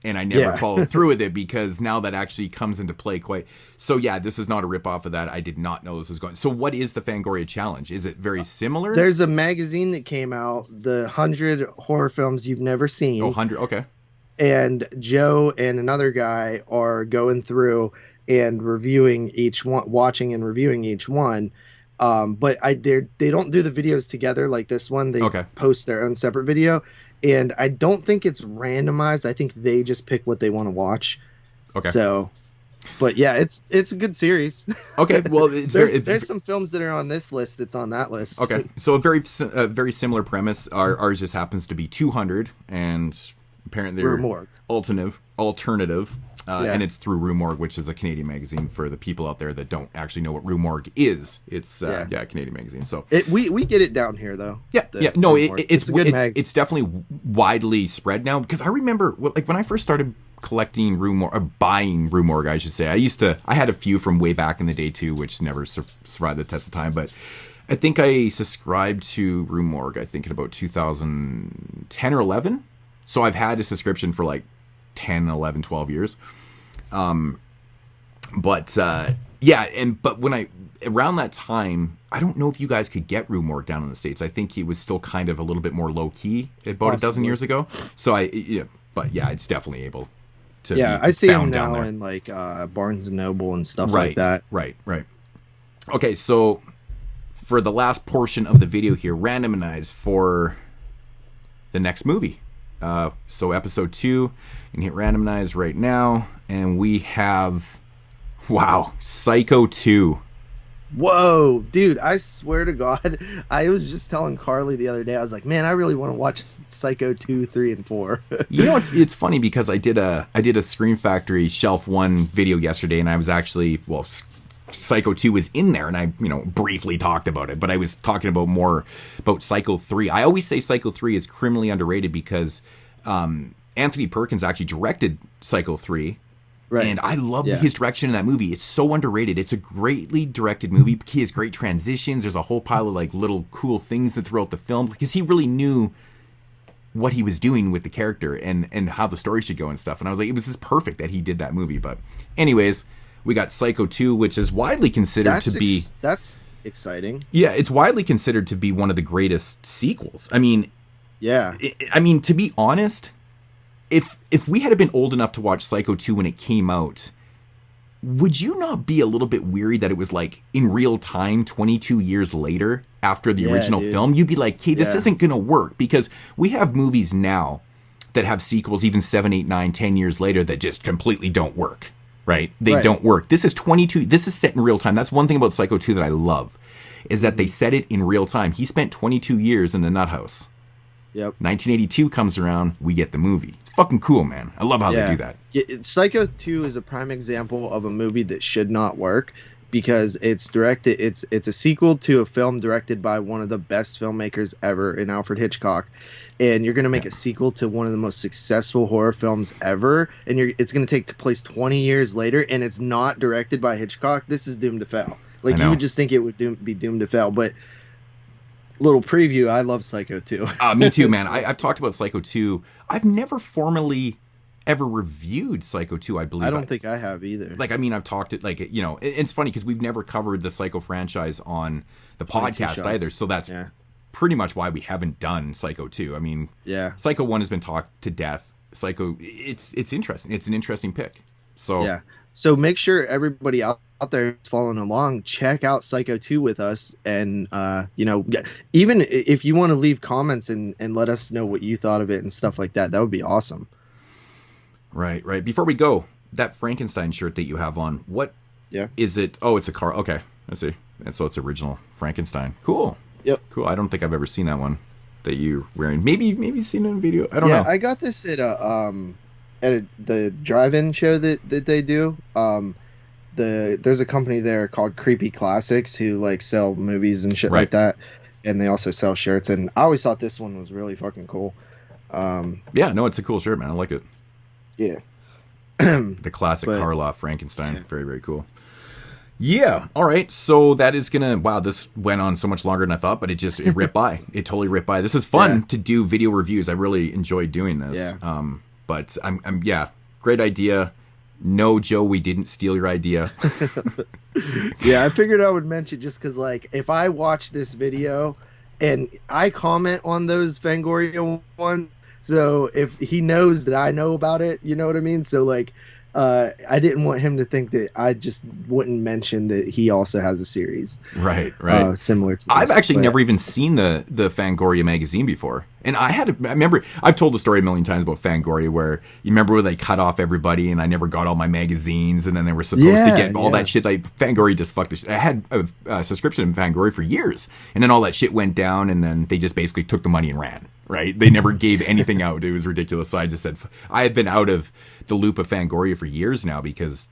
And I never followed through with it because now that actually comes into play quite. So yeah, this is not a ripoff of that. I did not know this was going. So what is the Fangoria challenge? Is it very similar? There's a magazine that came out, the 100 horror films you've never seen. 100, okay. And Joe and another guy are going through and reviewing each one, watching and reviewing each one. But they don't do the videos together like this one. They post their own separate video. And I don't think it's randomized. I think they just pick what they want to watch. Okay. So, but yeah, it's a good series. Okay. Well, there's some films that are on this list that's on that list. Okay. So a very similar premise. Ours just happens to be 200, and apparently they're alternative. And it's through Rue Morgue, which is a Canadian magazine for the people out there that don't actually know what Rue Morgue is. It's a Canadian magazine. So we get it down here though. It's a good mag. It's definitely widely spread now because I remember like when I first started collecting buying Rue Morgue, I should say. I had a few from way back in the day too, which never survived the test of time. But I think I subscribed to Rue Morgue. I think in about 2010 or 11. So I've had a subscription for like 10, 11, 12 years. But when around that time, I don't know if you guys could get Rue Morgue down in the States. I think he was still kind of a little bit more low key about a dozen years ago. So it's definitely able to. Yeah, I see him now in like Barnes and Noble and stuff like that. Right. Okay, so for the last portion of the video here, randomize for the next movie. So episode 2, and hit randomize right now, and we have Psycho 2. Whoa, dude, I swear to God, I was just telling Carly the other day, I was like, man, I really want to watch Psycho 2, 3, and 4. You know, it's funny because I did a Scream Factory Shelf 1 video yesterday, and I was actually, Psycho 2 was in there, and I, briefly talked about it, but I was talking about Psycho 3. I always say Psycho 3 is criminally underrated because Anthony Perkins actually directed Psycho 3. Right. And I love his direction in that movie. It's so underrated. It's a greatly directed movie. He has great transitions. There's a whole pile of like little cool things throughout the film because he really knew what he was doing with the character and how the story should go and stuff. And I was like, it was just perfect that he did that movie. But anyways, we got Psycho 2, which is widely considered to be... That's exciting. Yeah, it's widely considered to be one of the greatest sequels. I mean, yeah. To be honest, if we had been old enough to watch Psycho 2 when it came out, would you not be a little bit weary that it was like in real time 22 years later after the original film? You'd be like, hey, this isn't going to work, because we have movies now that have sequels even 7, 8, 9, 10 years later that just completely don't work, right? They don't work. This is 22. This is set in real time. That's one thing about Psycho 2 that I love, is that they set it in real time. He spent 22 years in the nut house. Yep. 1982 comes around, we get the movie. It's fucking cool, man. I love how they do that. Psycho 2 is a prime example of a movie that should not work, because it's a sequel to a film directed by one of the best filmmakers ever in Alfred Hitchcock. And you're going to make a sequel to one of the most successful horror films ever, and it's going to take place 20 years later, and it's not directed by Hitchcock. This is doomed to fail. Like, you would just think it would be doomed to fail, but little preview, I love Psycho 2. Me too, man. I've talked about Psycho 2. I've never formally ever reviewed Psycho 2, I believe. I don't think I have either. Like, I mean, I've talked it, like, you know, it's funny because we've never covered the Psycho franchise on the podcast either, so that's pretty much why we haven't done Psycho 2. I mean, Psycho 1 has been talked to death. Psycho, it's interesting. It's an interesting pick. So So make sure everybody out there is following along, check out Psycho 2 with us, and even if you want to leave comments and let us know what you thought of it and stuff like that, that would be awesome. Right. Before we go, that Frankenstein shirt that you have on, what is it? Oh, it's a car. Okay, let's see. And so it's original Frankenstein. Cool. Yep. Cool. I don't think I've ever seen that one that you're wearing. Maybe you've seen it in a video. I don't know. I got this at the drive-in show that they do. There's a company there called Creepy Classics who like sell movies and shit like that, and they also sell shirts. And I always thought this one was really fucking cool. It's a cool shirt, man. I like it. Yeah. The classic Karloff Frankenstein. Very, very cool. Yeah. All right. So that is gonna. Wow, this went on so much longer than I thought, but it ripped by. It totally ripped by. This is fun to do video reviews. I really enjoy doing this. Yeah. But I'm great idea. No, Joe, we didn't steal your idea. Yeah, I figured I would mention just because, like, if I watch this video and I comment on those Fangoria ones, so if he knows that I know about it, you know what I mean? So, like, I didn't want him to think that I just wouldn't mention that he also has a series. Right. Similar to this. I've actually never even seen the Fangoria magazine before. And I remember, I've told the story a million times about Fangoria, where you remember where they cut off everybody and I never got all my magazines, and then they were supposed to get all that shit. Like, Fangoria just fucked the shit. I had a subscription in Fangoria for years, and then all that shit went down, and then they just basically took the money and ran. Right? They never gave anything out. It was ridiculous. So I just said, I had been out of the loop of Fangoria for years now because,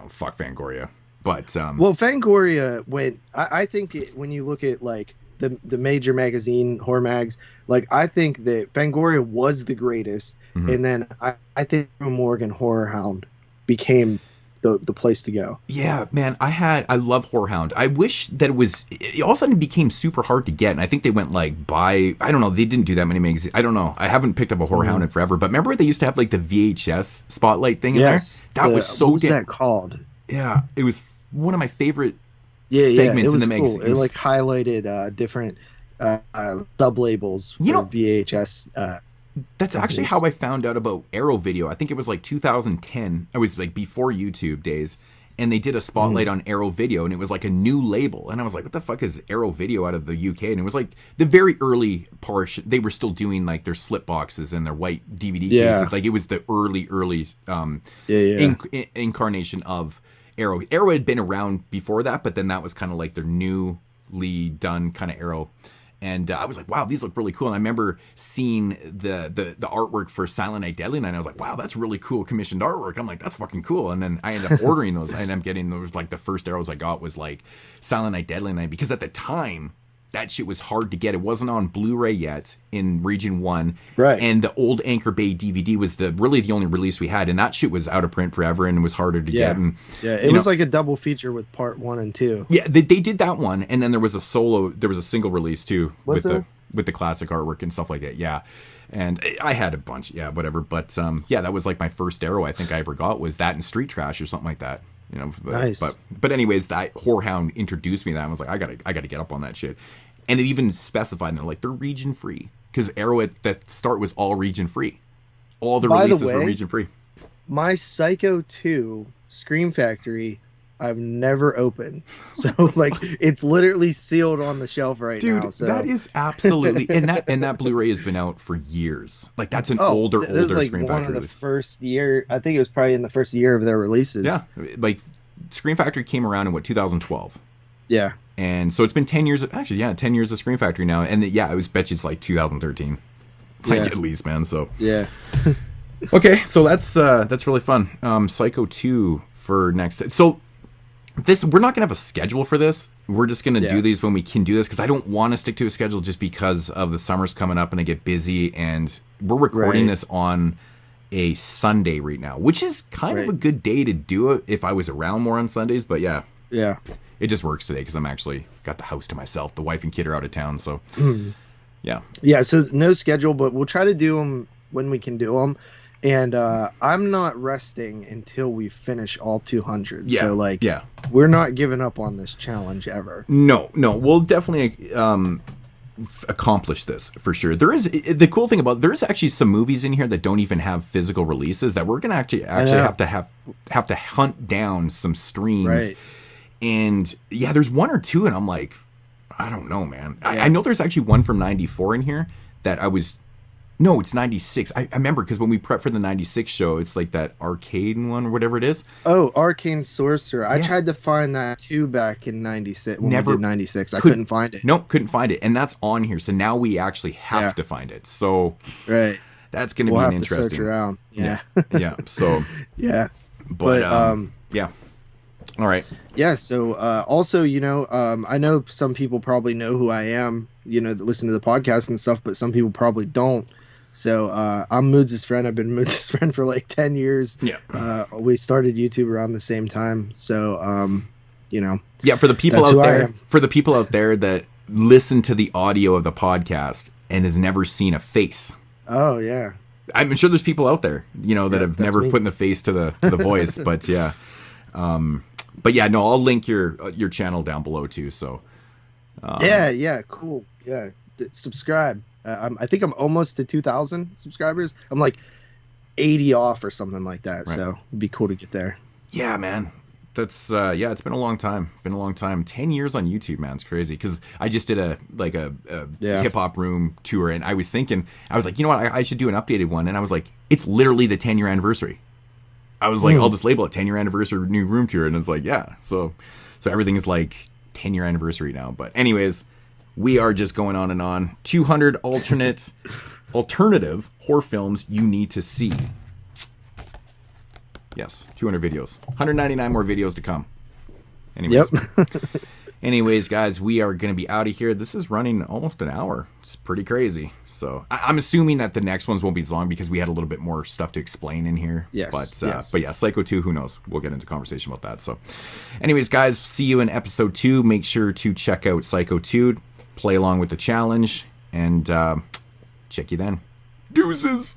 fuck Fangoria. But Fangoria went. I think when you look at like the major magazine horror mags, like, I think that Fangoria was the greatest, and then I think Rue Morgue and Horror Hound became the place to go. Yeah, man, I love Horror Hound. I wish that it all of a sudden became super hard to get, and I think they went like I don't know, they didn't do that many magazines. I don't know. I haven't picked up a Horror Hound in forever, but remember they used to have like the VHS spotlight thing in there? That was so what was that called? Yeah, it was one of my favorite segments in the magazine. Cool. It like highlighted different sub labels for VHS. That's actually how I found out about Arrow Video. I think it was like 2010. It was like before YouTube days, and they did a spotlight on Arrow Video, and it was like a new label. And I was like, what the fuck is Arrow Video out of the UK? And it was like the very early portion. They were still doing like their slip boxes and their white DVD cases. Like, it was the early incarnation of Arrow. Arrow had been around before that, but then that was kind of like their newly done kind of Arrow. And I was like, wow, these look really cool. And I remember seeing the artwork for Silent Night, Deadly Night. And I was like, wow, that's really cool commissioned artwork. I'm like, that's fucking cool. And then I ended up ordering those. I ended up getting those. Like, the first Arrows I got was like Silent Night, Deadly Night. Because at the time, that shit was hard to get. It wasn't on Blu-ray yet in Region 1. Right. And the old Anchor Bay DVD was really the only release we had. And that shit was out of print forever and it was harder to get. And, it was like a double feature with part 1 and 2. Yeah, they did that one. And then there was a single release too. With the classic artwork and stuff like that. Yeah. And I had a bunch. Yeah, whatever. But that was like my first Arrow I think I ever got was that and Street Trash or something like that. You know, Nice. But anyways, that whorehound introduced me to that. I was like, I gotta get up on that shit. And it even specified, they're like, they're region free, because Arrow at the start was all region free. All the releases were region free. My Psycho 2 Scream Factory, I've never opened. So like it's literally sealed on the shelf right now. So that is absolutely and that Blu-ray has been out for years. Like that's an older like Scream one Factory. Of the first year, I think it was probably in the first year of their releases. Yeah. Like Scream Factory came around in 2012. Yeah. And so it's been 10 years, 10 years of Scream Factory now. And I was bet you it's like 2013. Like at least, man. So yeah. Okay, so that's really fun. Psycho 2 for next. So we're not gonna have a schedule for this. We're just gonna do these when we can do this, because I don't want to stick to a schedule just because of the summer's coming up and I get busy. And we're recording this on a Sunday right now, which is kind of a good day to do it if I was around more on Sundays. But yeah, it just works today because I'm actually got the house to myself. The wife and kid are out of town, so yeah. So no schedule, but we'll try to do them when we can do them. And I'm not resting until we finish all 200. Yeah. So we're not giving up on this challenge ever. No, we'll definitely accomplish this for sure. The cool thing there's actually some movies in here that don't even have physical releases that we're gonna actually have to hunt down some streams. Right. And there's one or two, and I'm like, I don't know, man. I know there's actually one from '94 in here that I was. No, it's 96. I remember because when we prepped for the 96 show, it's like that arcade one or whatever it is. Oh, Arcane Sorcerer. I tried to find that too back in 96. When we did 96. I couldn't find it. Nope, couldn't find it. And that's on here. So now we actually have to find it. So that's going to be an interesting. To search around. Yeah. So But yeah. All right. Yeah. So also, I know some people probably know who I am, that listen to the podcast and stuff, but some people probably don't. So I'm Moodz' friend. I've been Moodz' friend for like 10 years. Yeah. We started YouTube around the same time. So, Yeah, for the people out there that listen to the audio of the podcast and has never seen a face. Oh, yeah. I'm sure there's people out there, that have never put in the face to the voice, but yeah. But yeah, no, I'll link your channel down below too. So yeah, cool. Yeah, subscribe. I think I'm almost to 2,000 subscribers. I'm like 80 off or something like that. Right. So it'd be cool to get there. Yeah, man. That's it's been a long time. 10 years on YouTube, man. It's crazy. Because I just did a hip hop room tour, and I was like, you know what? I should do an updated one. And I was like, it's literally the 10-year anniversary. I was like, I'll just label it 10-year anniversary new room tour, and it's like, so everything is like 10-year anniversary now. But anyways, we are just going on and on. 200 alternative horror films you need to see. Yes, 200 videos. 199 more videos to come. Anyways, guys, we are going to be out of here. This is running almost an hour. It's pretty crazy. So I'm assuming that the next ones won't be as long because we had a little bit more stuff to explain in here. Yes. But yeah, Psycho 2, who knows? We'll get into conversation about that. So anyways, guys, see you in episode 2. Make sure to check out Psycho 2. Play along with the challenge. And check you then. Deuces.